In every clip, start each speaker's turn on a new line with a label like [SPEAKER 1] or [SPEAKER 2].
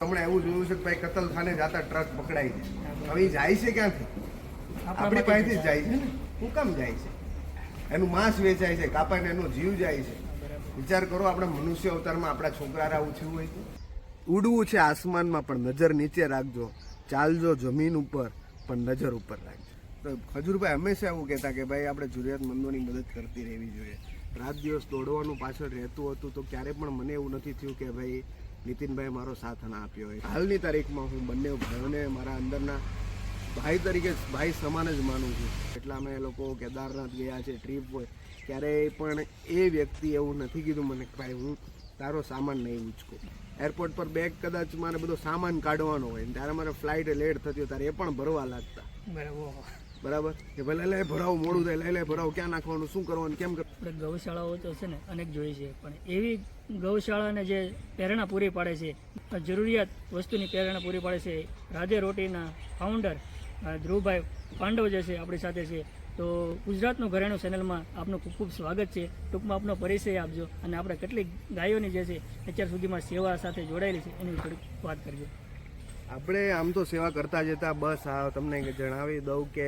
[SPEAKER 1] હમણાં એવું જોયું છે કે ભાઈ કતલખાને જતા ટ્રક પકડાય છે. હવે એ જાય છે ક્યાંથી? આપણી પાસેથી જ જાય છે ને. શું કામ જાય છે? એનું માંસ વેચાય છે, કાપાઈને એનો જીવ જાય છે. વિચાર કરો, આપણે મનુષ્ય અવતારમાં આપણા છોકરા આવું થયું હોય તો. ઉડવું છે આસમાનમાં પણ નજર નીચે રાખજો, ચાલજો જમીન ઉપર પણ નજર ઉપર રાખજો. તો ખજૂરભાઈ હંમેશા એવું કહેતા કે ભાઈ આપણે જરૂરિયાતમંદોની મદદ કરતી રહેવી જોઈએ. રાત દિવસ દોડવાનું પાછળ રહેતું હતું તો ક્યારે પણ મને એવું નથી થયું કે ભાઈ નીતિનભાઈ મારો સાથ ના આપ્યો હોય. હાલની તારીખમાં હું બંને ભાઈઓને મારા અંદરના ભાઈ તરીકે ભાઈ સમાન જ માનું છું. એટલા અમે લોકો કેદારનાથ ગયા છે, ટ્રીપ હોય, ક્યારેય પણ એ વ્યક્તિ એવું નથી કીધું મને કે ભાઈ હું તારો સામાન નહીં ઉચકું. એરપોર્ટ પર બેગ કદાચ મારે બધો સામાન કાઢવાનો હોય ત્યારે મારે ફ્લાઇટ લેટ થતી હોય ત્યારે એ પણ ભરવા લાગતા. બરાબર કે ભલે લે ભરાવું, મોડું થાય, લે ભરાવું, ક્યાં નાખવાનું, શું કરવાનું, કેમ કરવાનું.
[SPEAKER 2] આપણે ગૌશાળાઓ તો છે ને અનેક જોઈ છે, પણ એવી ગૌશાળાને જે પ્રેરણા પૂરી પાડે છે, જરૂરિયાત વસ્તુની પ્રેરણા પૂરી પાડે છે, રાધે રોટીના ફાઉન્ડર ધ્રુવભાઈ પાંડવ જે છે આપણી સાથે છે. તો ગુજરાતનું ઘરેણું ચેનલમાં આપનું ખૂબ ખૂબ સ્વાગત છે. ટૂંકમાં આપનો પરિચય આપજો અને આપણે કેટલીક ગાયોની જે છે અત્યાર સુધીમાં સેવા સાથે જોડાયેલી છે એની થોડીક વાત કરજો.
[SPEAKER 1] આપણે આમ તો સેવા કરતા જતા, બસ આ તમને જણાવી દઉં કે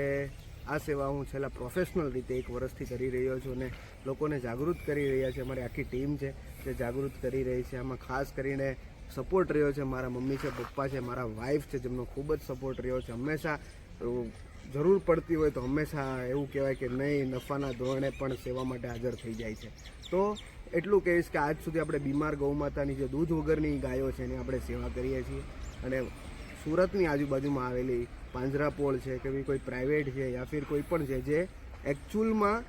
[SPEAKER 1] આ સેવા હું છેલ્લા પ્રોફેશનલ રીતે 1 વર્ષથી કરી રહ્યો છું અને લોકોને જાગૃત કરી રહ્યા છે. અમારી આખી ટીમ છે જે જાગૃત કરી રહી છે. આમાં ખાસ કરીને સપોર્ટ રહ્યો છે મારા મમ્મી છે, પપ્પા છે, મારા વાઈફ છે, જેમનો ખૂબ જ સપોર્ટ રહ્યો છે. હંમેશા જરૂર પડતી હોય તો હંમેશા એવું કહેવાય કે નહીં, નફાના ધોરણે પણ સેવા માટે હાજર થઈ જાય છે. તો એટલું કહીશ કે આજ સુધી આપણે બીમાર ગૌમાતાની જે દૂધ વગરની ગાયો છે એની આપણે સેવા કરીએ છીએ. અને સુરતની આજુબાજુમાં આવેલી પાંજરાપોળ છે કે કોઈ પ્રાઇવેટ છે યા ફિર કોઈ પણ છે જે એકચ્યુઅલમાં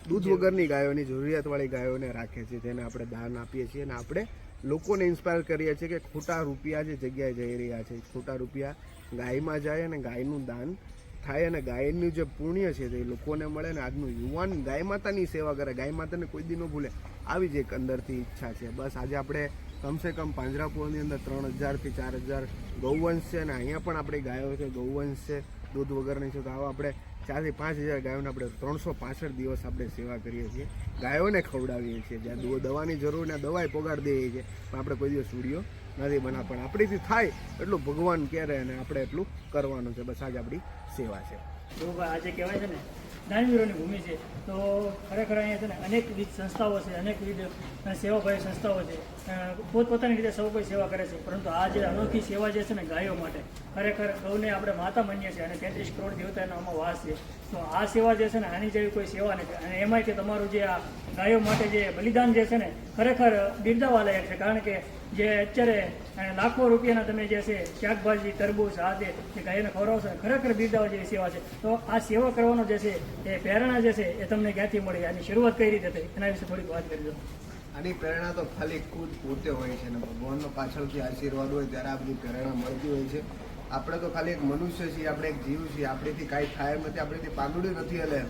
[SPEAKER 1] દૂધ વગરની ગાયોની જરૂરિયાતવાળી ગાયોને રાખે છે, જેને આપણે દાન આપીએ છીએ. અને આપણે લોકોને ઇન્સ્પાયર કરીએ છીએ કે ખોટા રૂપિયા જે જગ્યાએ જઈ રહ્યા છે, ખોટા રૂપિયા ગાયમાં જાય અને ગાયનું દાન થાય અને ગાયનું જે પુણ્ય છે તે લોકોને મળે ને આજનું યુવાન ગાય માતાની સેવા કરે, ગાય માતાને કોઈ દી ન ભૂલે, આવી જ એક અંદરથી ઈચ્છા છે. બસ આજે આપણે કમસે કમ પાંજરાપોળની અંદર 3000 થી 4000 ગૌવંશ છે અને અહીંયા પણ આપણી ગાયો છે, ગૌવંશ છે, દૂધ વગરની છે. તો આવા આપણે 4 થી 5000 ગાયોને આપણે 365 દિવસ આપણે સેવા કરીએ છીએ, ગાયોને ખવડાવીએ છીએ. જ્યાં દવાની જરૂર ને દવાઈ પોગાડી દઈએ છીએ, પણ આપણે કોઈ દિવસ વિડીયો નથી બના. પણ આપણીથી થાય એટલું ભગવાન કરે અને આપણે એટલું કરવાનું છે. બસ આજે આપણી સેવા છે.
[SPEAKER 2] તો આજે કહેવાય છે ને દાનવીરોની ભૂમિ છે. તો ખરેખર અહીંયા છે ને અનેકવિધ સંસ્થાઓ છે, અનેકવિધ સેવાભાવી સંસ્થાઓ છે, પોતપોતાની રીતે સૌ કોઈ સેવા કરે છે. પરંતુ આ જે અનોખી સેવા જે છે ને ગાયો માટે, ખરેખર ગૌને આપણે માતા માનીએ છીએ અને 33 કરોડ દેવતાનો આમાં વાસ છે. તો આ સેવા જે છે ને આની જેવી કોઈ સેવા નથી. અને એમાંય કે તમારું જે આ ગાયો માટે જે બલિદાન જે છે ને ખરેખર બિરદાવવા લાયક છે. કારણ કે જે અત્યારે લાખો રૂપિયાના તમે જે છે શાકભાજી, તરબૂચ, આ જે ગાયોને ખવડાવશો, ખરેખર બિરદાવવા જેવી સેવા છે. તો આ સેવા કરવાનો જે છે એ પ્રેરણા જે છે એ તમને ક્યાંથી મળી, આની શરૂઆત કઈ રીતે થઈ, એના વિશે થોડીક વાત કરજો.
[SPEAKER 1] આની પ્રેરણા તો ખાલી ખુદ પોતે હોય છે ને ભગવાનનો પાછળથી આશીર્વાદ હોય ત્યારે આ બધી પ્રેરણા મળતી હોય છે. આપણે તો ખાલી એક મનુષ્ય છીએ, આપણે એક જીવ છીએ, આપણેથી કાંઈ થાય એમ નથી, આપણેથી પાંદડું નથી હલે.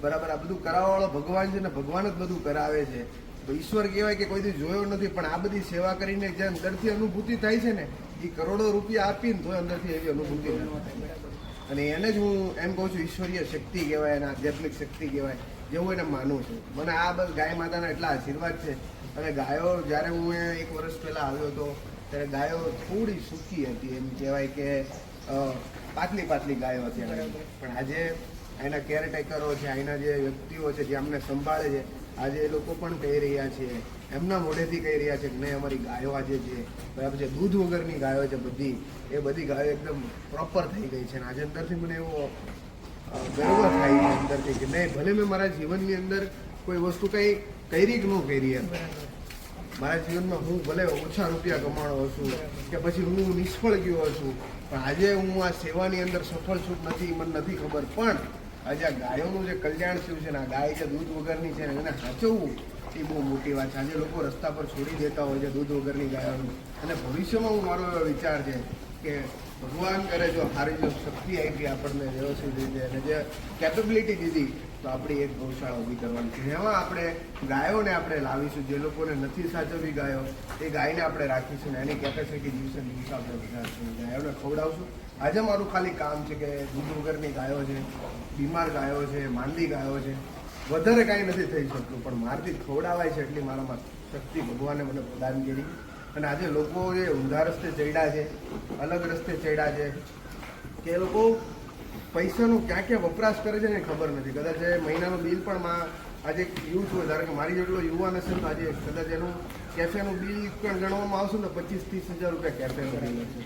[SPEAKER 1] બરાબર, આ બધું કરાવવાવાળો ભગવાન છે ને ભગવાન જ બધું કરાવે છે. ઈશ્વર કહેવાય કે કોઈ દી જોયો નથી, પણ આ બધી સેવા કરીને જે અંદરથી અનુભૂતિ થાય છે ને, એ કરોડો રૂપિયા આપીને તો અંદરથી એવી અનુભૂતિ થાય. અને એને જ હું એમ કહું છું ઈશ્વરીય શક્તિ કહેવાય અને આધ્યાત્મિક શક્તિ કહેવાય, જેવું એને માનું છું. મને આ બસ ગાય માતાના એટલા આશીર્વાદ છે. અને ગાયો જ્યારે હું 1 વર્ષ પહેલાં આવ્યો હતો ત્યારે ગાયો થોડી સૂકી હતી, એમ કહેવાય કે પાતળી પાતળી ગાયો હતી. પણ આજે અહીંના કેરટેકરો છે, અહીંના જે વ્યક્તિઓ છે જે અમને સંભાળે છે, આજે એ લોકો પણ કહી રહ્યા છે, એમના મોઢેથી કહી રહ્યા છે કે નહીં અમારી ગાયો આજે છે બરાબર છે, દૂધ વગરની ગાયો છે બધી, એ બધી ગાયો એકદમ પ્રોપર થઈ ગઈ છે. અને આજે અંદરથી મને એવો ગર્વ થાય છે અંદરથી કે નહીં, ભલે મેં મારા જીવનની અંદર કોઈ વસ્તુ કંઈ કરી કે ન કરી, એમ મારા જીવનમાં હું ભલે ઓછા રૂપિયા કમાણો છું કે પછી હું નિષ્ફળ ગયો છું, પણ આજે હું આ સેવાની અંદર સફળ છું નથી મને નથી ખબર. પણ આજે આ ગાયોનું જે કલ્યાણ થયું છે ને, આ ગાય જે દૂધ વગરની છે ને એને સાચવવું એ બહુ મોટી વાત છે. આજે લોકો રસ્તા પર છોડી દેતા હોય છે દૂધ વગરની ગાયોનું. અને ભવિષ્યમાં હું મારો એવો વિચાર છે કે ભગવાન કરે જો સારી જો શક્તિ આપી આપણને વ્યવસ્થિત રીતે અને જે કેપેબિલિટી દીધી તો આપણી એક ગૌશાળા ઊભી કરવાની છે. એમાં આપણે ગાયોને આપણે લાવીશું, જે લોકોને નથી સાચવવી ગાયો એ ગાયને આપણે રાખીશું ને એની કેપેસિટી દિવસે દિવસે આપણે વધારશું, ગાયોને ખવડાવશું. આજે મારું ખાલી કામ છે કે દૂધ વગરની ગાયો છે, બીમાર ગાયો છે, માંદી ગાયો છે, વધારે કાંઈ નથી થઈ શકતું, પણ મારથી ખવડાવાય છે એટલી મારામાં શક્તિ ભગવાને મને પ્રદાન કરી. અને આજે લોકો જે ઊંધા રસ્તે ચડ્યા છે, અલગ રસ્તે ચડ્યા છે, કે એ લોકો પૈસાનો ક્યાં ક્યાં વપરાશ કરે છે ને એ ખબર નથી. કદાચ એ મહિનાનું બિલ પણ આજે યુથ હોય, ધારો કે મારી જેટલો યુવાન હશે તો આજે કદાચ એનું કેફેનું બિલ પણ ગણવામાં આવશે ને 25-30 હજાર રૂપિયા કેફેનું બિલ હશે.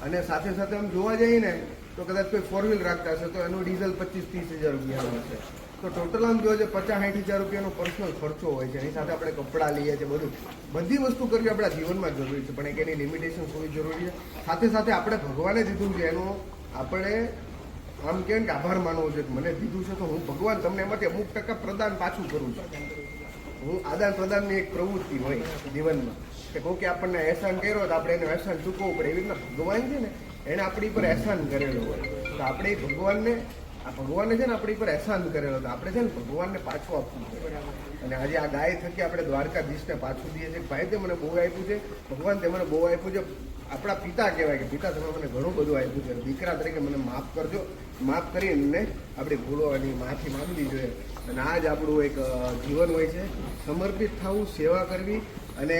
[SPEAKER 1] અને સાથે સાથે આમ જોવા જઈએ ને તો કદાચ કોઈ 4 વ્હીલ રાખતા હશે તો એનું ડીઝલ 25-30 હજાર રૂપિયાનું હશે. તો ટોટલ આમ જોઈએ 50-60 હજાર રૂપિયાનો પર્સનલ ખર્ચો હોય છે. એની સાથે આપણે કપડાં લઈએ છીએ, બધી વસ્તુ કરવી આપણા જીવનમાં જરૂરી છે, પણ એક એની લિમિટેશન હોવી જરૂરી છે. સાથે સાથે આપણે ભગવાને દીધું છે એનો આપણે આમ કેમ કે આભાર માનવો છે કે મને દીધું છે તો હું ભગવાન તમને એમાંથી અમુક ટકા પ્રદાન પાછું કરું છું. હું આદાન પ્રદાનની એક પ્રવૃત્તિ હોય જીવનમાં કે કોઈ આપણને એહસાન કર્યો તો આપણે એને એહસાન ચૂકવવું પડે. એવી રીતના ભગવાન છે ને એને આપણી પર એહસાન કરેલો હોય તો આપણે ભગવાનને છે ને આપણી પર એહસાન કરેલો તો આપણે છે ને ભગવાનને પાછું આપવું પડે. અને આજે આ ગાય થકી આપણે દ્વારકાધીશને પાછું દઈએ છીએ. ભાઈ તે મને બહુ આપ્યું છે, ભગવાન તે મને બહુ આપ્યું છે. આપણા પિતા કહેવાય કે પિતા તમે મને ઘણું બધું આપ્યું છે, દીકરા તરીકે મને માફ કરજો. માફ કરીને આપણી ભૂલોની માફી માંગવી જોઈએ. અને આ જ આપણું એક જીવન હોય છે, સમર્પિત થવું, સેવા કરવી. અને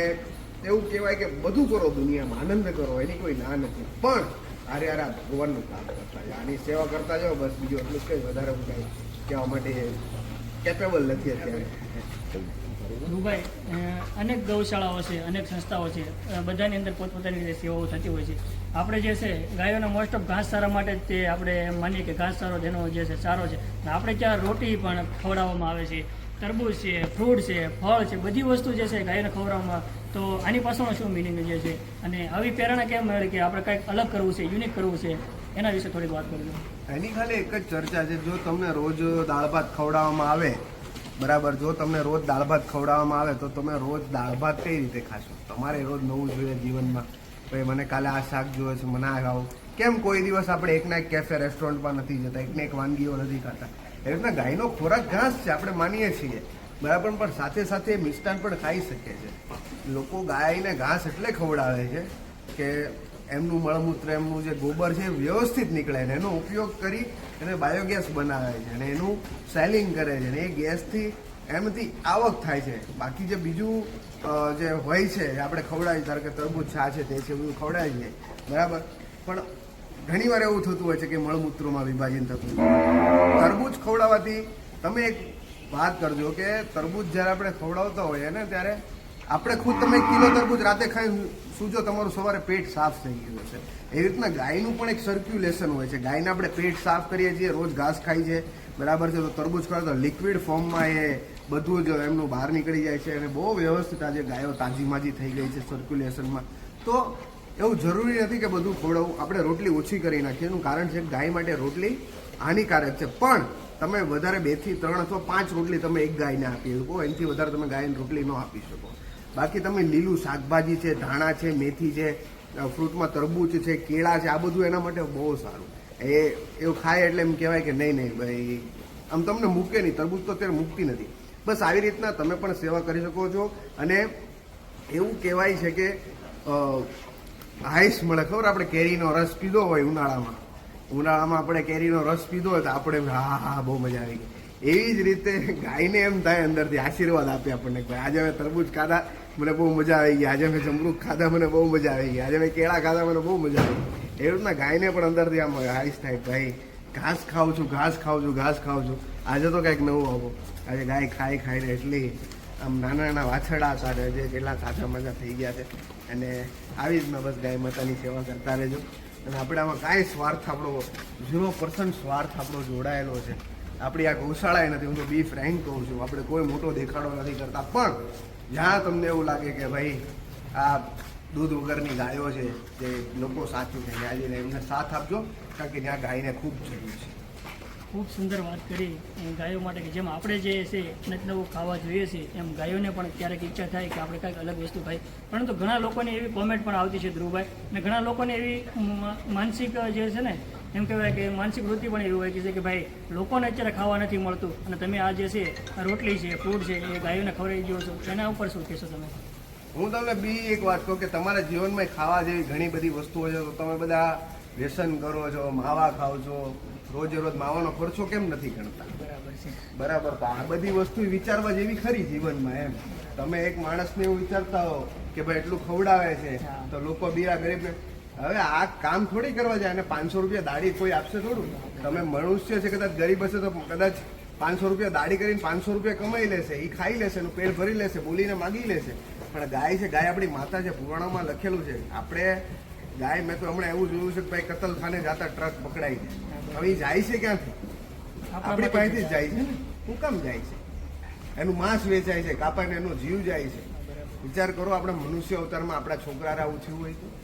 [SPEAKER 1] એવું કહેવાય કે બધું કરો દુનિયામાં, આનંદ કરો, એની કોઈ ના નથી, પણ આરે ભગવાનનું કામ કરતા જાઓ, આની સેવા કરતા જાઓ. બસ બીજું એટલું કંઈ વધારે હું કંઈ કહેવા માટે કેપેબલ નથી અત્યારે.
[SPEAKER 2] ધ્રુવભાઈ, અનેક ગૌશાળાઓ છે, અનેક સંસ્થાઓ છે, બધાની અંદર પોતપોતાની રીતે સેવાઓ થતી હોય છે. આપણે જે છે ગાયોના મોસ્ટ ઓફ ઘાસચારા માટે જ તે આપણે માનીએ કે ઘાસચારો જેનો જે છે સારો છે. આપણે ત્યાં રોટી પણ ખવડાવવામાં આવે છે, તરબૂચ છે, ફ્રૂટ છે, ફળ છે, બધી વસ્તુ જે છે ગાયને ખવડાવવામાં. તો આની પાછળનો શું મિનિંગ જે છે અને આવી પ્રેરણા કેમ મળી કે આપણે કંઈક અલગ કરવું છે, યુનિક કરવું છે, એના વિશે થોડીક વાત કરજો.
[SPEAKER 1] એની ખાલી એક જ ચર્ચા છે, જો તમને રોજ દાળ ભાત ખવડાવવામાં આવે, બરાબર, જો તમને રોજ દાળ ભાત ખવડાવવામાં આવે તો તમે રોજ દાળ ભાત કઈ રીતે ખાશો? તમારે રોજ નવું જોઈએ જીવનમાં. ભાઈ મને કાલે આ શાક જોઈએ છે, મને આ ખાવું. કેમ કોઈ દિવસ આપણે એકના એક કેફે રેસ્ટોરન્ટમાં નથી જતા, એકને એક વાનગીઓ નથી ખાતા? એ રીતના ગાયનો ખોરાક ઘાસ છે, આપણે માનીએ છીએ, બરાબર, પણ સાથે સાથે મિષ્ટાન પણ ખાઈ શકે છે. લોકો ગાયને ઘાસ એટલે ખવડાવે છે કે એમનું મળમૂત્ર, એમનું જે ગોબર છે એ વ્યવસ્થિત નીકળે ને એનો ઉપયોગ કરી એને બાયોગેસ બનાવે છે અને એનું સેલિંગ કરે છે અને એ ગેસથી એમાંથી આવક થાય છે. બાકી જે બીજું જે હોય છે આપણે ખવડાવીએ, ધારો કે તરબૂચ છા છે તે છે બધું ખવડાવીએ, બરાબર, પણ ઘણી વાર એવું થતું હોય છે કે મળમૂત્રોમાં વિભાજન થતું હોય. તરબૂચ ખવડાવવાથી તમે એક વાત કરજો કે તરબૂચ જ્યારે આપણે ખવડાવતા હોઈએ ને ત્યારે આપણે ખુદ તમે 1 કિલો તરબૂચ રાતે ખાઈ સૂજો, તમારું સવારે પેટ સાફ થઈ ગયું હશે. એવી રીતના ગાયનું પણ એક સર્ક્યુલેશન હોય છે. ગાયને આપણે પેટ સાફ કરીએ છીએ, રોજ ઘાસ ખાઈ છે, બરાબર છે, તો તરબૂચ ખાવ તો લિક્વિડ ફોર્મમાં એ બધું જ એમનું બહાર નીકળી જાય છે અને બહુ વ્યવસ્થિત આજે ગાયો તાજીમાજી થઈ ગઈ છે સર્ક્યુલેશનમાં. તો એવું જરૂરી નથી કે બધું ખવડાવવું. આપણે રોટલી ઓછી કરી નાખીએ, એનું કારણ છે કે ગાય માટે રોટલી હાનિકારક છે. પણ તમે વધારે 2 થી 3 અથવા 5 રોટલી તમે એક ગાયને આપી શકો, એનાથી વધારે તમે ગાયને રોટલી ન આપી શકો. બાકી તમે લીલું શાકભાજી છે, ધાણા છે, મેથી છે, ફ્રૂટમાં તરબૂચ છે, કેળા છે, આ બધું એના માટે બહુ સારું. એવું ખાય એટલે એમ કહેવાય કે નહીં ભાઈ આમ તમને મૂકે નહીં. તરબૂચ તો અત્યારે મૂકતી નથી. બસ આવી રીતના તમે પણ સેવા કરી શકો છો. અને એવું કહેવાય છે કે આઈસ મળે, ખબર, આપણે કેરીનો રસ પીધો હોય ઉનાળામાં આપણે કેરીનો રસ પીધો હોય તો આપણે હા બહુ મજા આવી ગઈ. એવી જ રીતે ગાયને એમ થાય અંદરથી આશીર્વાદ આપે આપણને કે આજે મેં તરબૂચ ખાધા, મને બહુ મજા આવી ગઈ, આજે મેં જમરૂખ ખાધા, મને બહુ મજા આવી ગઈ, આજે મેં કેળા ખાધા, મને બહુ મજા આવી ગઈ. એવી રીતના ગાયને પણ અંદરથી આમ આઈસ થાય, ભાઈ ઘાસ ખાઉં છું. આજે તો કંઈક નવું આવો. આજે ગાય ખાઈને એટલી આમ નાના વાછરડા કાઢે છે, કેટલા કાચા મજા થઈ ગયા છે. અને આવી રીતના બસ ગાય માતાની સેવા કરતા રહેજો. અને આપણે આમાં કાંઈ સ્વાર્થ, આપણો 0% સ્વાર્થ આપણો જોડાયેલો છે. આપણી આ ગૌશાળાએ નથી, હું તો બી ફ્રેન્ક કહું છું, આપણે કોઈ મોટો દેખાડો નથી કરતા. પણ જ્યાં તમને એવું લાગે કે ભાઈ આ દૂધ વગરની ગાયો છે જે લોકો સાચું છે, ત્યાં જઈને એમને સાથ આપજો, કારણ કે ત્યાં ગાયને ખૂબ જરૂર છે.
[SPEAKER 2] ખૂબ સુંદર વાત કરી ગાયો માટે કે જેમ આપણે જે છે નવું ખાવા જોઈએ છે એમ ગાયોને પણ ક્યારેક ઈચ્છા થાય કે આપણે કંઈક અલગ વસ્તુ ખાઈ. પરંતુ ઘણા લોકોને એવી કોમેન્ટ પણ આવતી છે ધ્રુવભાઈ, અને ઘણા લોકોને એવી માનસિક જે છે ને એમ કહેવાય કે માનસિક વૃત્તિ પણ એવી હોય છે કે ભાઈ લોકોને અત્યારે ખાવા નથી મળતું અને તમે આ જે છે રોટલી છે, ફ્રૂટ છે, એ ગાયોને ખવડાવી દો છો, એના ઉપર શું કહેશો તમે?
[SPEAKER 1] હું તમને બી એક વાત કહું કે તમારા જીવનમાં ખાવા જેવી ઘણી બધી વસ્તુઓ છે, તો તમે બધા વ્યસન કરો છો, માવા ખાવ છો, રોજે રોજ માવાનો ખર્ચો કેમ નથી ગણતા?
[SPEAKER 2] બરાબર છે.
[SPEAKER 1] બરાબર. તો આ બધી વસ્તુ વિચારવા જેવી ખરી જીવનમાં એમ. તમે એક માણસને એવું વિચારતા હો કે ભાઈ એટલું ખવડાવે છે તો લોકો બીજા ગરીબને, હવે આ કામ થોડી કરવા જાય અને 500 રૂપિયા દાડી કોઈ આપશે થોડું? તમે મનુષ્ય છે, કદાચ ગરીબ હશે તો કદાચ 500 રૂપિયા દાડી કરીને 500 રૂપિયા કમાઈ લેશે, એ ખાઈ લેશે, એનું પેટ ભરી લેશે, બોલીને માગી લેશે. પણ ગાય છે, ગાય આપણી માતા છે. પુરાણોમાં લખેલું છે આપણે ગાય, મેં તો હમણાં એવું જોયું છે કે ભાઈ કતલખાને જતા ટ્રક પકડાઈ જાય. હવે એ જાય છે ક્યાંથી? આપણી પાસેથી જ જાય છે ને. શું કામ જાય છે? એનું માંસ વેચાય છે, કાપાને એનો જીવ જાય છે. વિચાર કરો, આપણે મનુષ્ય અવતારમાં આપણા છોકરા આવું થયું હોય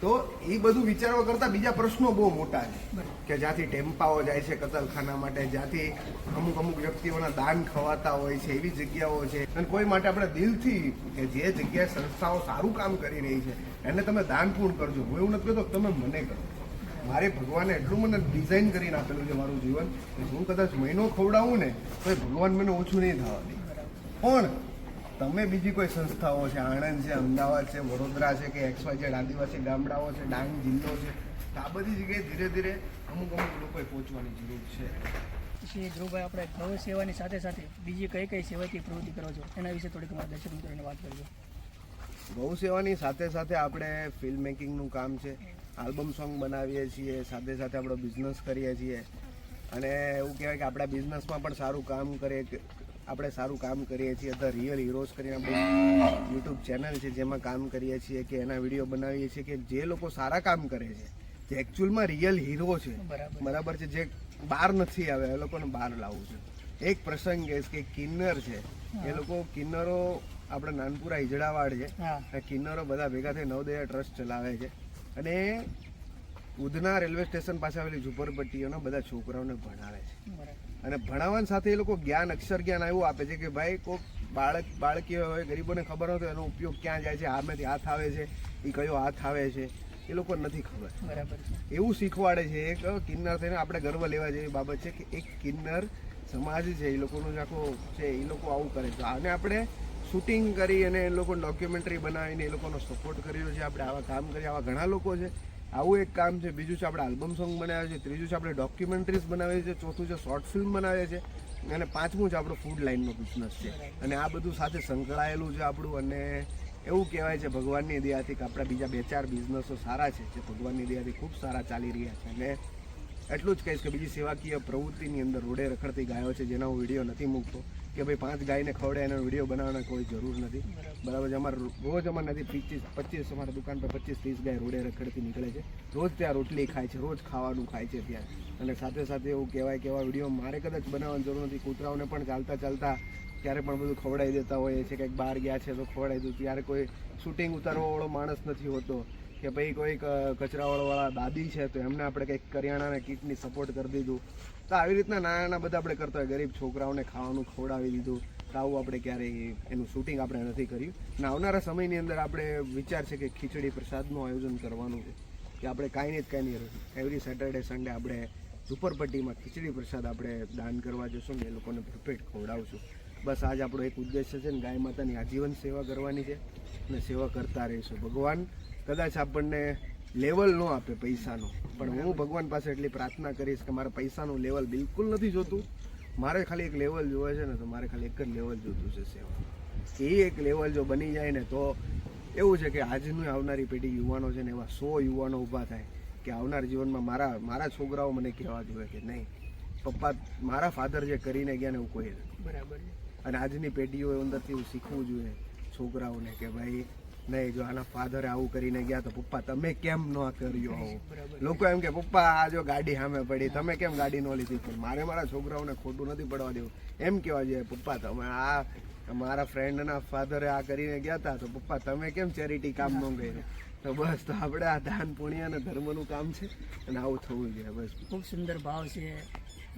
[SPEAKER 1] તો એ બધું વિચારવા કરતા બીજા પ્રશ્નો બહુ મોટા છે કે જ્યાંથી ટેમ્પાઓ જાય છે કતલખાના માટે, જ્યાંથી અમુક વ્યક્તિઓના દાન ખવાતા હોય છે, એવી જગ્યાઓ છે. અને કોઈ માટે આપણે દિલથી કે જે જગ્યાએ સંસ્થાઓ સારું કામ કરી રહી છે એને તમે દાન પૂર્ણ કરજો. હું એવું નથી કહેતો કે તમે મને કરો. મારે ભગવાને એટલું મને ડિઝાઇન કરીને આપેલું છે મારું જીવન કે હું કદાચ મહિનો ખવડાવું ને તો ભગવાન મને ઓછું નહીં થવા દે. પણ તમે બીજી કોઈ સંસ્થાઓ છે, આણંદ છે, અમદાવાદ છે, વડોદરા છે કે XYZ આદિવાસી ગામડાઓ છે, ડાંગ જિલ્લો છે, આ બધી જગ્યાએ ધીરે ધીરે અમુક લોકોએ પહોંચવાની જરૂર છે.
[SPEAKER 2] પછી ધ્રુવભાઈ, આપણે ગૌ સેવાની સાથે સાથે બીજી કઈ કઈ સેવાકીય પ્રવૃત્તિ કરો છો એના વિશે થોડીક અમારા દર્શક મિત્રોને વાત કરજો.
[SPEAKER 1] ગૌ સેવાની સાથે સાથે આપણે ફિલ્મ મેકિંગનું કામ છે, આલ્બમ સોંગ બનાવીએ છીએ, સાથે સાથે આપણો બિઝનેસ કરીએ છીએ. અને એવું કહેવાય કે આપણા બિઝનેસમાં પણ સારું કામ કરીએ, આપણે સારું કામ કરીએ છીએ. ધ રિયલ હીરોઝ કરીને આપણી યુટ્યુબ ચેનલ છે જેમાં કામ કરીએ છીએ કે એના વિડીયો બનાવીએ છીએ કે જે લોકો સારા કામ કરે છે, જે એકચ્યુઅલમાં રિયલ હીરો છે, બરાબર છે, જે બહાર નથી આવે, એ લોકોને બહાર લાવવું છે. એક પ્રસંગ એ કે કિન્નર છે, એ લોકો કિન્નરો આપણે નાનપુરા હિજડાવાડ છે, કિન્નરો બધા ભેગા થઈ નવોદય ટ્રસ્ટ ચલાવે છે. અને ઉધના રેલવે સ્ટેશન પાસે આવેલી ઝુંપડપટ્ટીઓના બધા છોકરાઓને ભણાવે છે. અને ભણાવવાની સાથે એ લોકો જ્ઞાન, અક્ષર જ્ઞાન એવું આપે છે કે ભાઈ કોઈ બાળકીઓ હોય, ગરીબોને ખબર હોય તો એનો ઉપયોગ ક્યાં જાય છે, આમેથી હાથ આવે છે, એ કયો હાથ આવે છે, એ લોકો નથી ખબર.
[SPEAKER 2] બરાબર.
[SPEAKER 1] એવું શીખવાડે છે. એક કિન્નર થઈને આપણે ગર્વ લેવા જેવી બાબત છે કે એક કિન્નર સમાજ છે, એ લોકોનું જ આખો છે, એ લોકો આવું કરે છે. અને આપણે શૂટિંગ કરી અને એ લોકોને ડોક્યુમેન્ટરી બનાવીને એ લોકોનો સપોર્ટ કર્યો છે. આપણે આવા કામ કરીએ, આવા ઘણા લોકો છે. આવું એક કામ છે. બીજું છે આપણે આલ્બમ સોંગ બનાવે છે. ત્રીજું છે આપણે ડોક્યુમેન્ટરીઝ બનાવીએ છીએ. ચોથું છે શોર્ટ ફિલ્મ બનાવે છે. અને પાંચમું છે આપણો ફૂડ લાઇનનો બિઝનેસ છે. અને આ બધું સાથે સંકળાયેલું છે આપણું. અને એવું કહેવાય છે ભગવાનની દયાથી કે આપણા બીજા 2-4 બિઝનેસો સારા છે જે ભગવાનની દયાથી ખૂબ સારા ચાલી રહ્યા છે. અને એટલું જ કહીશ કે બીજી સેવાકીય પ્રવૃત્તિની અંદર રોડે રખડતી ગાયો છે જેના હું વિડીયો નથી મૂકતો કે ભાઈ 5 ગાયને ખવડે એનો વિડીયો બનાવવાની કોઈ જરૂર નથી. બરાબર છે. અમારે રોજ અમારે નથી 25 અમારા દુકાન પર 25-30 ગાય રોડે રખડતી નીકળે છે. રોજ ત્યાં રોટલી ખાય છે, રોજ ખાવાનું ખાય છે ત્યાં. અને સાથે સાથે એવું કહેવાય કે એવા વિડીયો મારે કદાચ બનાવવાની જરૂર નથી. કૂતરાઓને પણ ચાલતા ત્યારે પણ બધું ખવડાવી દેતા હોઈએ છે. કંઈક બહાર ગયા છે તો ખવડાવી દઉં. ત્યારે કોઈ શૂટિંગ ઉતારવાવાળો માણસ નથી હોતો કે ભાઈ કોઈક કચરાવાળાવાળા દાદી છે તો એમને આપણે કંઈક કરિયાણાના કીટની સપોર્ટ કરી દીધું. તો આવી રીતના નાના બધા આપણે કરતા હોય. ગરીબ છોકરાઓને ખાવાનું ખવડાવી દીધું. તો આવું આપણે ક્યારેય એનું શૂટિંગ આપણે નથી કર્યું. અને આવનારા સમયની અંદર આપણે વિચાર છે કે ખીચડી પ્રસાદનું આયોજન કરવાનું છે કે આપણે કાંઈ નહીં એવરી સેટરડે સન્ડે આપણે ઝુંપડપટ્ટીમાં ખીચડી પ્રસાદ આપણે દાન કરવા જશું ને એ લોકોને પરફેક્ટ ખવડાવશું. બસ આજ આપણો એક ઉદ્દેશ્ય છે ને ગાય માતાની આજીવન સેવા કરવાની છે અને સેવા કરતા રહીશું. ભગવાન કદાચ આપણને લેવલ ન આપે પૈસાનો, પણ હું ભગવાન પાસે એટલી પ્રાર્થના કરીશ કે મારે પૈસાનું લેવલ બિલકુલ નથી જોતું. મારે ખાલી એક લેવલ જોવે છે ને તો મારે ખાલી એક જ લેવલ જોતું છે સેવા. એ એક લેવલ જો બની જાય ને તો એવું છે કે આજનું આવનારી પેઢી યુવાનો છે ને એવા 100 યુવાનો ઊભા થાય કે આવનાર જીવનમાં મારા છોકરાઓ મને કહેવા જોઈએ કે નહીં પપ્પા મારા ફાધર જે કરીને ગયા ને એવું કોઈ નથી.
[SPEAKER 2] બરાબર.
[SPEAKER 1] અને આજની પેઢીઓ અંદરથી એવું શીખવું જોઈએ છોકરાઓને કે ભાઈ નહીં જો આના ફાધરે આવું કરીને ગયા તો પપ્પા તમે કેમ ન કર્યો આવું. લોકો એમ કે પપ્પા આ જો ગાડી સામે પડી તમે કેમ ગાડી ન લીધી. પણ મારે મારા છોકરાઓને ખોટું નથી પડવા દેવું. એમ કહેવા જોઈએ પપ્પા તમે આ મારા ફ્રેન્ડના ફાધરે આ કરીને ગયા હતા તો પપ્પા તમે કેમ ચેરિટી કામ ન કર્યું. તો બસ તો આપણે આ દાન પુણ્ય અને ધર્મનું કામ છે અને આવું થવું જોઈએ. બસ
[SPEAKER 2] ખૂબ સુંદર ભાવ છે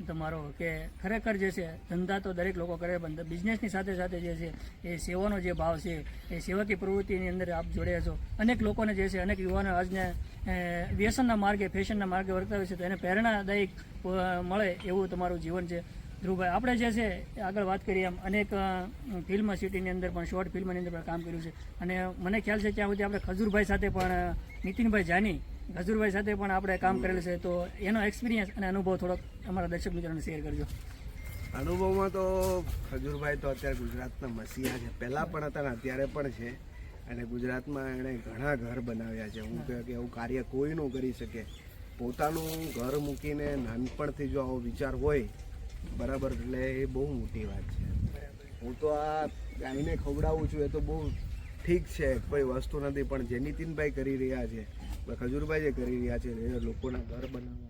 [SPEAKER 2] તમારો કે ખરેખર જે છે ધંધા તો દરેક લોકો કરે પણ બિઝનેસની સાથે સાથે જે છે એ સેવાનો જે ભાવ છે એ સેવાકીય પ્રવૃત્તિની અંદર આપ જોડ્યા છો. અનેક લોકોને જે છે અનેક યુવાનો આજને વ્યસનના માર્ગે ફેશનના માર્ગે વર્તાવે છે તો એને પ્રેરણાદાયક મળે એવું તમારું જીવન છે. ધ્રુવભાઈ, આપણે જે છે આગળ વાત કરીએ એમ અનેક ફિલ્મ સિટીની અંદર પણ શોર્ટ ફિલ્મની અંદર પણ કામ કર્યું છે અને મને ખ્યાલ છે ત્યાં સુધી આપણે ખજૂરભાઈ સાથે પણ નીતિનભાઈ જાની ખજૂરભાઈ સાથે પણ આપણે કામ કરેલું છે, તો એનો એક્સપિરિયન્સ અને અનુભવ થોડોક અમારા દર્શક મિત્રોને શેર કરજો.
[SPEAKER 1] અનુભવમાં તો ખજૂરભાઈ તો અત્યારે ગુજરાતના મસીહા છે, પહેલાં પણ હતા ને અત્યારે પણ છે. અને ગુજરાતમાં એણે ઘણા ઘર બનાવ્યા છે. હું કહે કે એવું કાર્ય કોઈ ન કરી શકે. પોતાનું ઘર મૂકીને નાનપણથી જો આવો વિચાર હોય બરાબર, એટલે એ બહુ મોટી વાત છે. હું તો આ ગાયને ખવડાવું છું એ તો બહુ ઠીક છે, કોઈ વસ્તુ નથી, પણ જે નીતિનભાઈ કરી રહ્યા છે, ખજૂરભાઈ જે કરી રહ્યા છે, એ લોકોના ઘર બનાવવા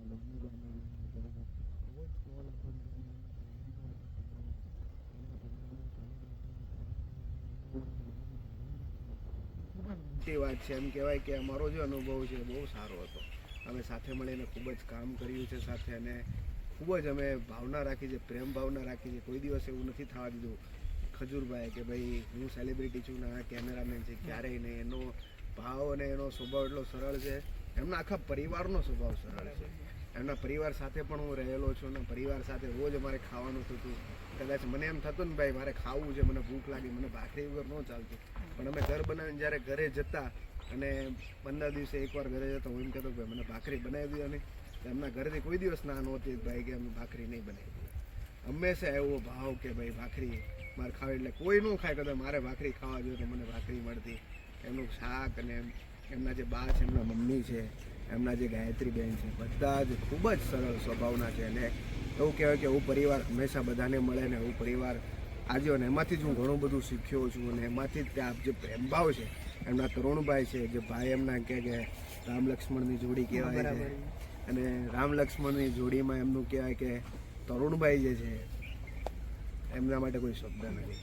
[SPEAKER 1] મોટી વાત છે. એમ કહેવાય કે અમારો જે અનુભવ છે બહુ સારો હતો. અમે સાથે મળીને ખૂબ જ કામ કર્યું છે સાથે, અને ખૂબ જ અમે ભાવના રાખી છે, પ્રેમ ભાવના રાખી છે. કોઈ દિવસ એવું નથી થવા દીધું ખજૂરભાઈ કે ભાઈ હું સેલિબ્રિટી છું ને આ કેમેરામેન છે, ક્યારેય નહીં. એનો ભાવ અને એનો સ્વભાવ એટલો સરળ છે. એમના આખા પરિવારનો સ્વભાવ સરળ છે. એમના પરિવાર સાથે પણ હું રહેલો છું ને પરિવાર સાથે રોજ અમારે ખાવાનું થતું. કદાચ મને એમ થતું ને ભાઈ મારે ખાવું છે, મને ભૂખ લાગી, મને ભાખરી વગર ન ચાલતું, પણ અમે ઘર બનાવીને જ્યારે ઘરે જતા અને 15 દિવસે એકવાર ઘરે જતો, હું એમ કહેતો ભાઈ મને ભાખરી બનાવી દો. અને એમના ઘરેથી કોઈ દિવસ ના નહોતી ભાઈ કે અમે ભાખરી નહીં બનાવી દઈએ. હંમેશા એવો ભાવ કે ભાઈ ભાખરી મારે ખાવી, એટલે કોઈ ન ખાય કદાચ મારે ભાખરી ખાવા જોઈએ તો મને ભાખરી મળતી. એમનું શાક અને એમના જે બા છે, એમના મમ્મી છે, એમના જે ગાયત્રીબેન છે, બધા જ ખૂબ જ સરળ સ્વભાવના છે. અને એવું કહેવાય કે એવું પરિવાર હંમેશા બધાને મળે ને એવું પરિવાર આજે, અને એમાંથી જ હું ઘણું બધું શીખ્યો છું. અને એમાંથી જ ત્યાં જે પ્રેમભાવ છે એમના તરુણભાઈ છે, જે ભાઈ એમના કે રામ લક્ષ્મણની જોડી કહેવાય છે. અને રામ લક્ષ્મણની જોડીમાં એમનું કહેવાય કે તરુણભાઈ જે છે એમના માટે કોઈ શબ્દ નથી.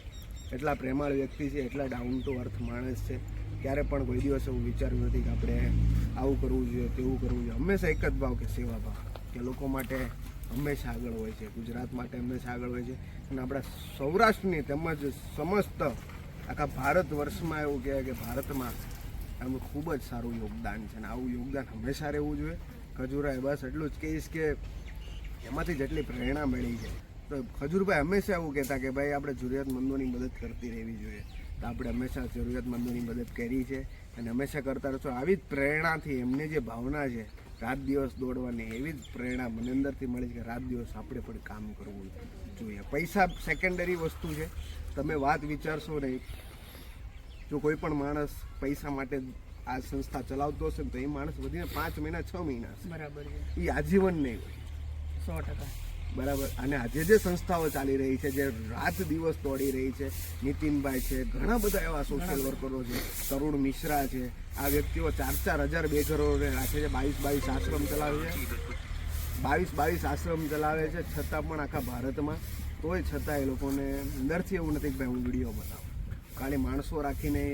[SPEAKER 1] એટલા પ્રેમાળ વ્યક્તિ છે, એટલા ડાઉન ટુ અર્થ માણસ છે. ક્યારે પણ કોઈ દિવસ એવું વિચાર્યું નથી કે આપણે આવું કરવું જોઈએ, તેવું કરવું જોઈએ. હંમેશા એક જ ભાવ કે સેવા ભાવ, કે લોકો માટે હંમેશા આગળ હોય છે, ગુજરાત માટે હંમેશા આગળ હોય છે. અને આપણા સૌરાષ્ટ્રની તેમજ સમસ્ત આખા ભારત વર્ષમાં એવું કહેવાય કે ભારતમાં એમનું ખૂબ જ સારું યોગદાન છે. અને આવું યોગદાન હંમેશા રહેવું જોઈએ. ખજૂરભાઈ બસ એટલું જ કહીશ કે એમાંથી જેટલી પ્રેરણા મળી છે, તો ખજૂરભાઈ હંમેશા એવું કહેતા કે ભાઈ આપણે જરૂરિયાતમંદોની મદદ કરતી રહેવી જોઈએ. તો આપણે હંમેશા જરૂરિયાતમંદોની મદદ કરી છે અને હંમેશા કરતા રહેશો. આવી જ પ્રેરણાથી એમની જે ભાવના છે રાત દિવસ દોડવાની, એવી જ પ્રેરણા મને અંદરથી મળી છે કે રાત દિવસ આપણે પણ કામ કરવું જોઈએ. પૈસા સેકન્ડરી વસ્તુ છે. તમે વાત વિચારશો નહીં, જો કોઈ પણ માણસ પૈસા માટે આ સંસ્થા ચલાવતો હશે ને તો એ માણસ વધીને 5 મહિના 6 મહિના હશે,
[SPEAKER 2] બરાબર
[SPEAKER 1] એ આજીવન નહીં હોય.
[SPEAKER 2] 100%.
[SPEAKER 1] બરાબર. અને આજે જે સંસ્થાઓ ચાલી રહી છે, જે રાત દિવસ દોડી રહી છે, નીતિનભાઈ છે, ઘણા બધા એવા સોશિયલ વર્કરો છે, તરુણ મિશ્રા છે, આ વ્યક્તિઓ 4,000 બેઘરોને રાખે છે, 22 આશ્રમ ચલાવે છે, 22 આશ્રમ ચલાવે છે, છતાં પણ આખા ભારતમાં તોય છતાં એ લોકોને અંદરથી એવું નથી કે ભાઈ હું વિડીયો બનાવું. ખાલી માણસો રાખીને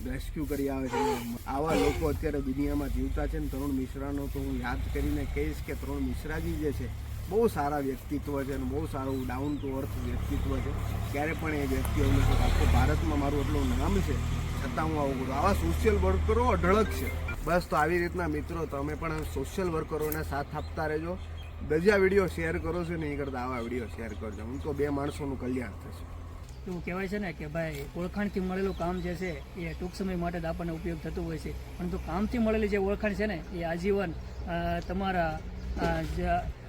[SPEAKER 1] રેસ્ક્યુ કરી આવે છે. આવા લોકો અત્યારે દુનિયામાં જીવતા છે ને તરુણ મિશ્રાનો તો હું યાદ કરીને કહીશ કે તરુણ મિશ્રાજી જે છે બહુ સારા વ્યક્તિત્વ છે અને બહુ સારું ડાઉન ટુ અર્થ વ્યક્તિત્વ છે. ક્યારે પણ એ વ્યક્તિઓનું આખું ભારતમાં મારું એટલું નામ છે છતાં હું આવું કરું. આવા સોશિયલ વર્કરો અઢળક છે. બસ તો આવી રીતના મિત્રો તમે પણ સોશિયલ વર્કરોને સાથ આપતા રહેજો. ગજા વિડીયો શેર કરો છો ને એ કરતાં આવા વિડીયો શેર કરજો. હું તો 2 માણસોનું કલ્યાણ થશે.
[SPEAKER 2] એવું કહેવાય છે ને કે ભાઈ ઓળખાણથી મળેલું કામ જે છે એ ટૂંક સમય માટે જ આપણને ઉપયોગ થતું હોય છે, પરંતુ કામથી મળેલી જે ઓળખાણ છે ને એ આજીવન તમારા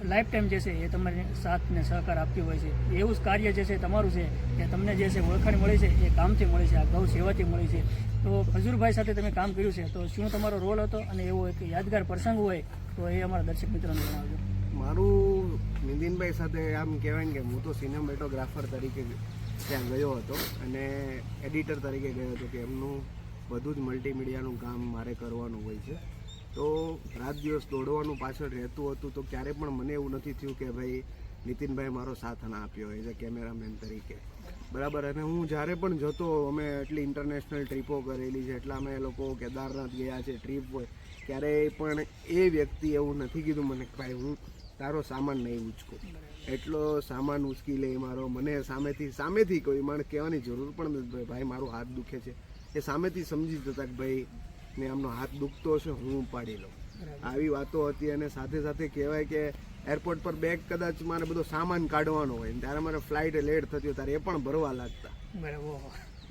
[SPEAKER 2] લાઈફ ટાઈમ જે છે એ તમારી સાથ ને સહકાર આપતી હોય છે. એવું જ કાર્ય જે છે તમારું છે કે તમને જે છે ઓળખાણ મળી છે એ કામથી મળી છે, આ ગૌ સેવાથી મળી છે. તો ખજૂરભાઈ સાથે તમે કામ કર્યું છે, તો શું તમારો રોલ હતો અને એવો એક યાદગાર પ્રસંગ હોય તો એ અમારા દર્શક મિત્રોને જણાવજો.
[SPEAKER 1] મારું નીતિનભાઈ સાથે આમ કહેવાય ને કે હું તો સિનેમેટોગ્રાફર તરીકે ત્યાં ગયો હતો અને એડિટર તરીકે ગયો હતો કે એમનું બધું જ મલ્ટીમીડિયાનું કામ મારે કરવાનું હોય છે. તો રાત દિવસ દોડવાનું પાછળ રહેતું હતું. તો ક્યારે પણ મને એવું નથી થયું કે ભાઈ નીતિનભાઈ મારો સાથ ના આપ્યો એઝ અ કેમેરામેન તરીકે, બરાબર. અને હું જ્યારે પણ જતો, અમે એટલી ઇન્ટરનેશનલ ટ્રીપો કરેલી છે, એટલા અમે લોકો કેદારનાથ ગયા છે, ટ્રીપ હોય, ક્યારેય પણ એ વ્યક્તિ એવું નથી કીધું મને કે ભાઈ હું તારો સામાન નહીં ઉચકું. એટલો સામાન ઉચકી લે મારો. મને સામેથી કોઈ માણસ કહેવાની જરૂર પણ નથી ભાઈ મારો હાથ દુખે છે, એ સામેથી સમજી જતા કે ભાઈ ને આમનો હાથ દુખતો હશે, હું ઉપાડી લઉં. આવી વાતો હતી. અને સાથે સાથે કહેવાય કે એરપોર્ટ પર બેગ કદાચ મારે બધો સામાન કાઢવાનો હોય ત્યારે મારે ફ્લાઇટ લેટ થતી હોય ત્યારે એ પણ ભરવા લાગતા.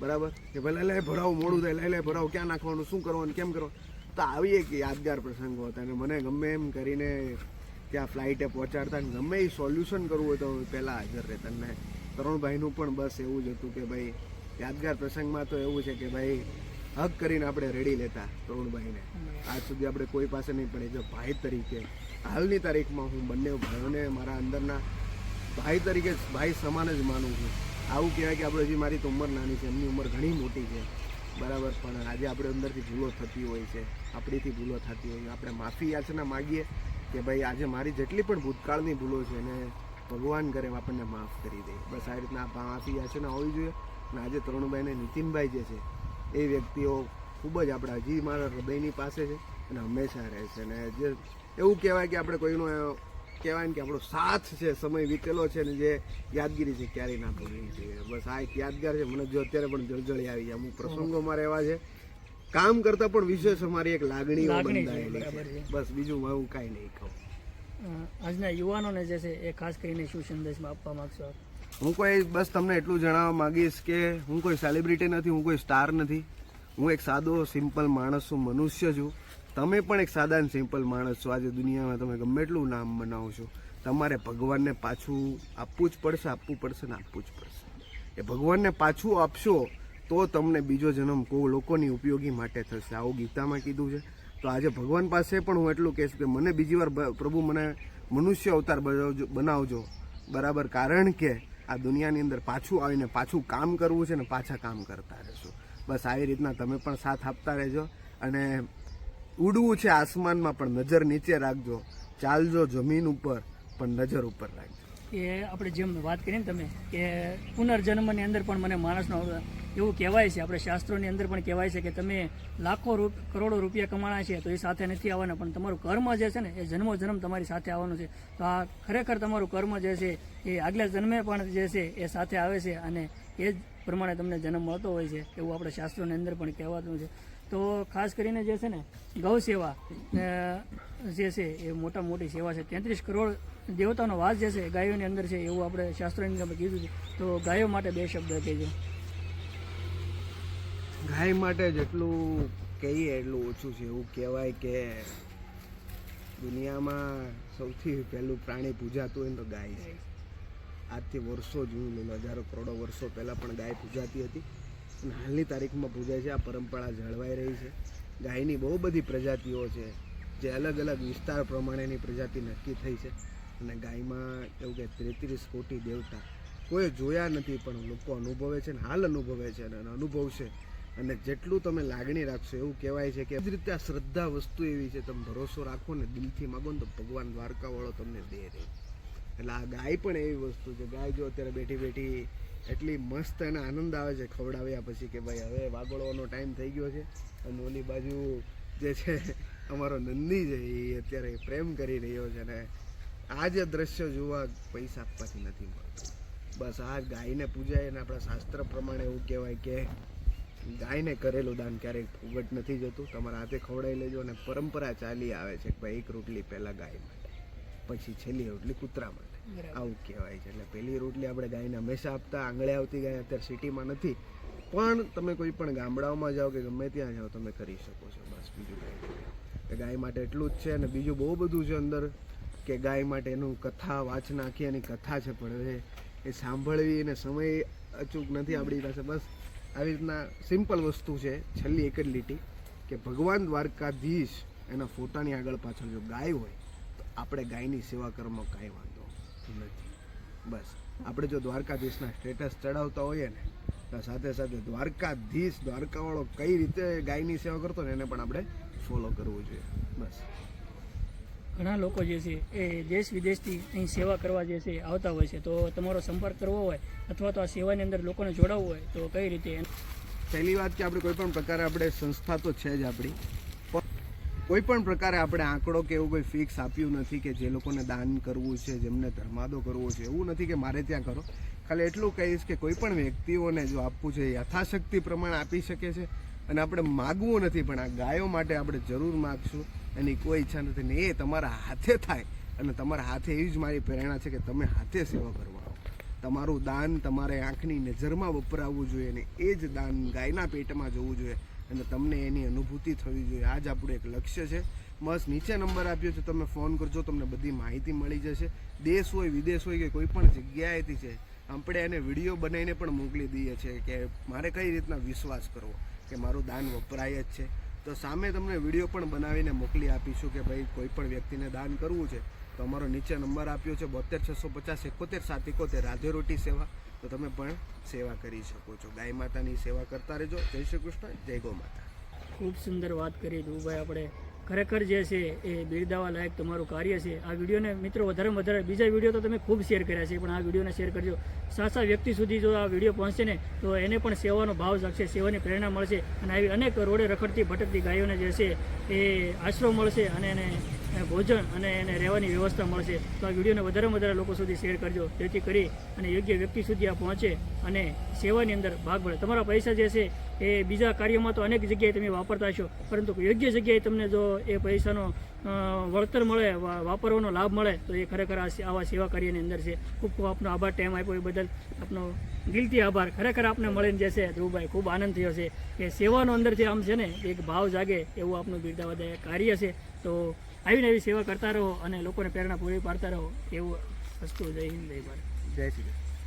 [SPEAKER 1] બરાબર કે ભલે લે ભરાવું, મોડું થાય, લે ભરાવું, ક્યાં નાખવાનું, શું કરવાનું, કેમ કરવાનું. તો આવી એક યાદગાર પ્રસંગો હતા અને મને ગમે એમ કરીને ત્યાં ફ્લાઇટે પહોંચાડતા ને ગમે એ સોલ્યુશન કરવું હોય તો પહેલાં હાજર રહેતા ને તરુણભાઈનું પણ બસ એવું જ હતું કે ભાઈ યાદગાર પ્રસંગમાં તો એવું છે કે ભાઈ હક કરીને આપણે રેડી લેતા તરુણભાઈને. આજ સુધી આપણે કોઈ પાસે નહીં પડે જો ભાઈ તરીકે હાલની તારીખમાં હું બંને ભાઈઓને મારા અંદરના ભાઈ તરીકે ભાઈ સમાન જ માનું છું. આવું કહેવાય કે આપણે હજી મારી તો ઉંમર નાની છે, એમની ઉંમર ઘણી મોટી છે બરાબર, પણ આજે આપણે અંદરથી ભૂલો થતી હોય છે, આપણીથી ભૂલો થતી હોય, આપણે માફી યાચના માગીએ કે ભાઈ આજે મારી જેટલી પણ ભૂતકાળની ભૂલો છે એને ભગવાન કરે આપણને માફ કરી દે. બસ આ રીતના માફી યાચના હોવી જોઈએ. અને આજે તરુણભાઈ ને નીતિનભાઈ જે છે એ વ્યક્તિઓ ખૂબ જ આપણા હજી મારા હૃદયની પાસે છે અને હંમેશા રહે છે. અને જે એવું કહેવાય કે આપણે કોઈનો કહેવાય ને કે આપણો સાથ છે, સમય વીતેલો છે ને જે યાદગીરી છે ક્યારેય ના ભૂલવી જોઈએ. બસ આ એક યાદગાર છે. મને જો અત્યારે પણ જળજળી આવી જાય. અમુક પ્રસંગો મારે એવા છે કામ કરતાં પણ વિશેષ અમારી એક લાગણીઓ બંધાયેલી છે. બસ બીજું હું કાંઈ નહીં કહું.
[SPEAKER 2] આજના યુવાનોને જે છે એ ખાસ કરીને શું સંદેશમાં આપવા માંગશો આપ?
[SPEAKER 1] હું કોઈ બસ તમને એટલું જણાવવા માંગીશ કે હું કોઈ સેલિબ્રિટી નથી, હું કોઈ સ્ટાર નથી. હું એક સાદો સિમ્પલ માણસ છું, મનુષ્ય છું. તમે પણ એક સાદા અને સિમ્પલ માણસ છો. આજે દુનિયામાં તમે ગમે એટલું નામ બનાવો છો, તમારે ભગવાનને પાછું આપવું જ પડશે, આપવું પડશે ને આપવું જ પડશે. એ ભગવાનને પાછું આપશો તો તમને બીજો જન્મ લોકોની ઉપયોગી માટે થશે. આવું ગીતામાં કીધું છે. તો આજે ભગવાન પાસે પણ હું એટલું કહીશ કે મને બીજી વાર પ્રભુ મને મનુષ્ય અવતાર બનાવજો બરાબર, કારણ કે આ દુનિયાની અંદર પાછું આવીને પાછું કામ કરવું છે ને પાછા કામ કરતા રહેશું. બસ આવી રીતના તમે પણ સાથ આપતા રહેજો. અને ઉડવું છે આસમાનમાં પણ નજર નીચે રાખજો, ચાલજો જમીન ઉપર પણ નજર ઉપર રાખજો.
[SPEAKER 2] કે આપણે જેમ વાત કરીએ ને તમે કે પુનર્જન્મની અંદર પણ મને માણસનો એવું કહેવાય છે, આપણે શાસ્ત્રોની અંદર પણ કહેવાય છે કે તમે લાખો કરોડો રૂપિયા કમાણા છે તો એ સાથે નથી આવવાના, પણ તમારું કર્મ જે છે ને એ જન્મો જન્મ તમારી સાથે આવવાનું છે. તો આ ખરેખર તમારું કર્મ જે છે એ આગલા જન્મે પણ જે છે એ સાથે આવે છે અને એ જ પ્રમાણે તમને જન્મ મળતો હોય છે એવું આપણે શાસ્ત્રોની અંદર પણ કહેવાતું છે. તો ખાસ કરીને જે છે ને ગૌ સેવા જે છે એ મોટી સેવા છે. 33 કરોડ દેવતાનો વાસ જે છે ગાયોની અંદર છે એવું આપણે શાસ્ત્રોની અંદર કીધું છે. તો ગાયો માટે 2 શબ્દ કહેજો.
[SPEAKER 1] ગાય માટે જેટલું કહીએ એટલું ઓછું છે. એવું કહેવાય કે દુનિયામાં સૌથી પહેલું પ્રાણી પૂજાતું હોય ને તો ગાય છે. આજથી વર્ષો જૂનું લઈ લો, હજારો કરોડો વર્ષો પહેલાં પણ ગાય પૂજાતી હતી અને હાલની તારીખમાં પૂજાય છે. આ પરંપરા જળવાઈ રહી છે. ગાયની બહુ બધી પ્રજાતિઓ છે જે અલગ અલગ વિસ્તાર પ્રમાણેની પ્રજાતિ નક્કી થઈ છે. અને ગાયમાં એવું કે 33 કોટી દેવતા કોઈ જોયા નથી પણ લોકો અનુભવે છે ને હાલ અનુભવે છે અને અનુભવશે. અને જેટલું તમે લાગણી રાખશો એવું કહેવાય છે કે એ જ રીતે આ શ્રદ્ધા વસ્તુ એવી છે, તમે ભરોસો રાખો ને દિલથી માગો ને તો ભગવાન દ્વારકાવાળો તમને દે રહે. એટલે આ ગાય પણ એવી વસ્તુ છે. ગાય જો અત્યારે બેઠી બેઠી એટલી મસ્ત એને આનંદ આવે છે ખવડાવ્યા પછી કે ભાઈ હવે વાગોળવાનો ટાઈમ થઈ ગયો છે. અને ઓલી બાજુ જે છે અમારો નંદી છે એ અત્યારે પ્રેમ કરી રહ્યો છે. અને આ જે દ્રશ્ય જોવા પૈસા આપવાથી નથી મળતું. બસ આ ગાયને પૂજાય અને આપણા શાસ્ત્ર પ્રમાણે એવું કહેવાય કે ગાયને કરેલું દાન ક્યારેક ફુગટ નથી જતું. તમારા હાથે ખવડાવી લેજો. અને પરંપરા ચાલી આવે છે કે ભાઈ 1 રોટલી પહેલાં ગાય માટે, પછી છેલ્લી રોટલી કૂતરા માટે, આવું કહેવાય છે. એટલે પહેલી રોટલી આપણે ગાયને હંમેશા આપતા. આંગળે આવતી ગાય અત્યારે સિટીમાં નથી, પણ તમે કોઈ પણ ગામડાઓમાં જાઓ કે ગમે ત્યાં જાઓ તમે કરી શકો છો. બસ બીજું કંઈ ગાય માટે એટલું જ છે. અને બીજું બહુ બધું છે અંદર કે ગાય માટે એનું કથા વાંચના આખી એની કથા છે, પણ હવે એ સાંભળવી અને સમય અચૂક નથી આપણી પાસે. બસ આવી રીતના સિમ્પલ વસ્તુ છે. છેલ્લી એક જ લીટી કે ભગવાન દ્વારકાધીશ એના ફોટાની આગળ પાછળ જો ગાય હોય તો આપણે ગાયની સેવા કરવામાં કાંઈ વાંધો નથી. બસ આપણે જો દ્વારકાધીશના સ્ટેટસ ચડાવતા હોઈએ ને તો સાથે સાથે દ્વારકાધીશ દ્વારકાવાળો કઈ રીતે ગાયની સેવા કરતો ને એને પણ આપણે ફોલો કરવું જોઈએ. બસ
[SPEAKER 2] ઘણા લોકો જે છે એ દેશ વિદેશથી અહીં સેવા કરવા જે છે આવતા હોય છે, તો તમારો સંપર્ક કરવો હોય અથવા તો આ સેવાની અંદર લોકોને જોડાવવું હોય તો કઈ રીતે?
[SPEAKER 1] પહેલી વાત કે આપણે કોઈ પણ પ્રકારે આપણે સંસ્થા તો છે જ આપણી, કોઈ પણ પ્રકારે આપણે આંકડો કે એવું કોઈ ફિક્સ આપ્યું નથી કે જે લોકોને દાન કરવું છે, જેમને ધર્માદો કરવો છે, એવું નથી કે મારે ત્યાં કરો. ખાલી એટલું કહીશ કે કોઈ પણ વ્યક્તિઓને જો આપવું છે યથાશક્તિ પ્રમાણે આપી શકે છે. અને આપણે માગવું નથી, પણ આ ગાયો માટે આપણે જરૂર માગશું. એની કોઈ ઈચ્છા નથી ને એ તમારા હાથે થાય. અને તમારા હાથે એવી જ મારી પ્રેરણા છે કે તમે હાથે સેવા કરવા આવો. તમારું દાન તમારે આંખની નજરમાં વપરાવવું જોઈએ ને એ જ દાન ગાયના પેટમાં જવું જોઈએ. અને તમને એની અનુભૂતિ થવી જોઈએ. આ જ આપણું એક લક્ષ્ય છે. બસ નીચે નંબર આપ્યો છે, તમે ફોન કરજો, તમને બધી માહિતી મળી જશે. દેશ હોય વિદેશ હોય કે કોઈ પણ જગ્યાએથી છે, આપણે એને વિડીયો બનાવીને પણ મોકલી દઈએ છીએ કે મારે કઈ રીતના વિશ્વાસ કરવો કે મારું દાન વપરાય જ છે. તો સામે તમને વિડીયો પણ બનાવીને મોકલી આપીશું કે ભાઈ કોઈ પણ વ્યક્તિને દાન કરવું છે તો અમારો નીચે નંબર આપ્યો છે 72 650 71 71 રાધે રોટી સેવા. તો તમે પણ સેવા કરી શકો છો. ગાય માતાની સેવા કરતા રહેજો. જય શ્રી કૃષ્ણ, જય ગૌ માતા.
[SPEAKER 2] ખૂબ સુંદર વાત કરી ધ્રુવભાઈ. આપણે ખરેખર જે છે એ બિરદાવા લાયક તમારું કાર્ય છે. આ વિડીયોને મિત્રો વધારેમાં વધારે, બીજા વિડીયો તો તમે ખૂબ શેર કર્યા છે, પણ આ વિડીયોને શેર કરજો. સાચા વ્યક્તિ સુધી જો આ વિડીયો પહોંચશે ને તો એને પણ સેવાનો ભાવ જાગશે, સેવાની પ્રેરણા મળશે, અને આવી અનેક રોડે રખડતી ભટકતી ગાયોને જે છે એ આશરો મળશે અને એને ભોજન અને એને રહેવાની વ્યવસ્થા મળશે. તો આ વિડીયોને વધારેમાં વધારે લોકો સુધી શેર કરજો, જેથી કરી અને યોગ્ય વ્યક્તિ સુધી આ પહોંચે અને સેવાની અંદર ભાગ મળે. તમારા પૈસા જે છે એ બીજા કાર્યમાં તો અનેક જગ્યાએ તમે વાપરતા હશો, પરંતુ યોગ્ય જગ્યાએ તમને જો એ પૈસાનો વળતર મળે, વાપરવાનો લાભ મળે, તો એ ખરેખર આવા સેવા કાર્યની અંદર છે. ખૂબ ખૂબ આપનો આભાર, ટાઈમ આપ્યો એ બદલ આપનો દિલથી આભાર. ખરેખર આપને મળીને જે છે ધ્રુવભાઈ ખૂબ આનંદ થયો છે કે સેવાનો અંદરથી આમ છે ને એક ભાવ જાગે એવું આપનું બિરદાવદાય કાર્ય છે. તો આવીને એવી સેવા કરતા રહો અને લોકોને પ્રેરણા પૂરી પાડતા રહો એવું વસ્તુ. જય હિન્દ, જય ભારત,
[SPEAKER 1] જય શ્રી કૃષ્ણ.